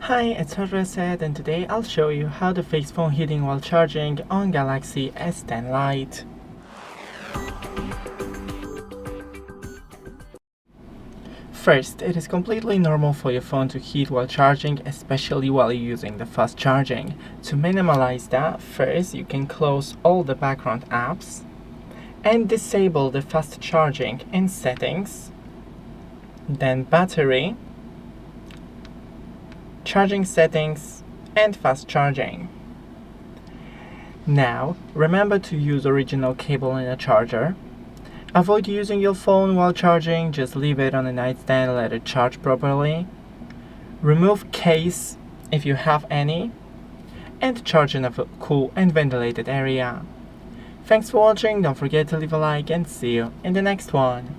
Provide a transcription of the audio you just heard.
Hi, it's HardReset, and today I'll show you how to fix phone heating while charging on Galaxy S10 Lite. First, it is completely normal for your phone to heat while charging, especially while using the fast charging. To minimize that, first you can close all the background apps and disable the fast charging in Settings, then Battery, Charging Settings, and Fast Charging. Now, remember to use original cable in a charger. Avoid using your phone while charging, just leave it on a nightstand and let it charge properly. Remove case if you have any, and charge in a cool and ventilated area. Thanks for watching, don't forget to leave a like and see you in the next one.